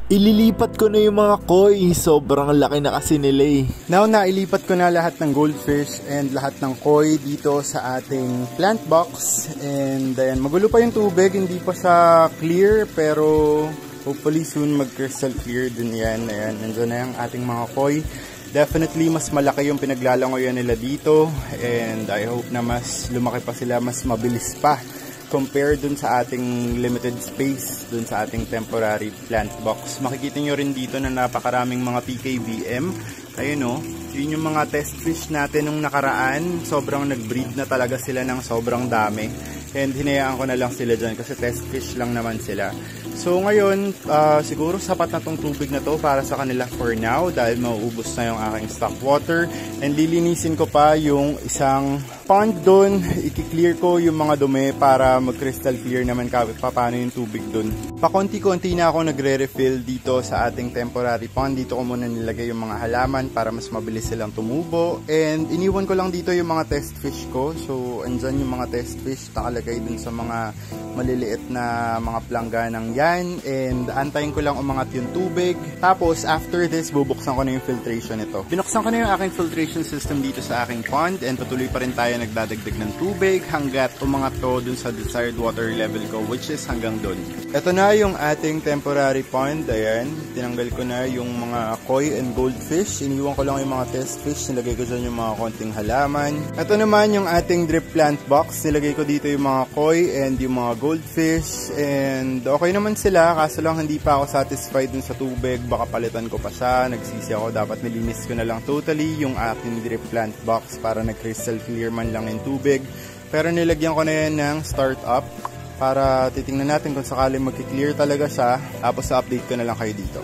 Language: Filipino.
Ililipat ko na yung mga koi. Sobrang laki na kasi nila eh. Now na ilipat ko na lahat ng goldfish and lahat ng koi dito sa ating plant box. And then magulo pa yung tubig, hindi pa siya clear pero hopefully soon mag-crystal clear din yan. Ayan, nandiyan na yung ating mga koi. Definitely mas malaki yung pinaglalangoyan nila dito and I hope na mas lumaki pa sila, mas mabilis pa compare dun sa ating limited space, dun sa ating temporary plant box. Makikita nyo rin dito na napakaraming mga PKBM. Ayun o, yun yung mga test fish natin nung nakaraan. Sobrang nag-breed na talaga sila ng sobrang dami. And hinayaan ko na lang sila dyan kasi test fish lang naman sila. So ngayon, siguro sapat na tong tubig na to para sa kanila for now dahil mauubos na yung aking stock water. And lilinisin ko pa yung isang pond doon. I-clear ko yung mga dumi para mag-crystal clear naman paano yung tubig doon. Pakonti-konti na ako nagre-refill dito sa ating temporary pond. Dito ko muna nilagay yung mga halaman para mas mabilis silang tumubo. And iniwan ko lang dito yung mga test fish ko. So andyan yung mga test fish nakalagay dun sa mga maliliit na mga plangganang yan. And antayin ko lang umangat yung tubig. Tapos after this, bubuksan ko na yung filtration nito. Binuksan ko na yung aking filtration system dito sa aking pond and patuloy pa rin tayo nagdadagdag ng tubig hanggat umangat to dun sa desired water level ko, which is hanggang dun. Ito na yung ating temporary pond. Ayan, tinanggal ko na yung mga koi and goldfish. Iniwan ko lang yung mga test fish. Nilagay ko dyan yung mga konting halaman. Ito naman yung ating drip plant box. Nilagay ko dito yung mga koi and yung mga goldfish. And okay naman sila, kaso lang hindi pa ako satisfied dun sa tubig. Baka palitan ko pa siya. Nagsisi ako, dapat nilinis ko na lang totally yung ating drip plant box para nag-crystal clear man lang yung tubig. Pero nilagyan ko na yan ng startup para titingnan natin kung sakaling mag-clear talaga siya. Tapos update ko na lang kayo dito.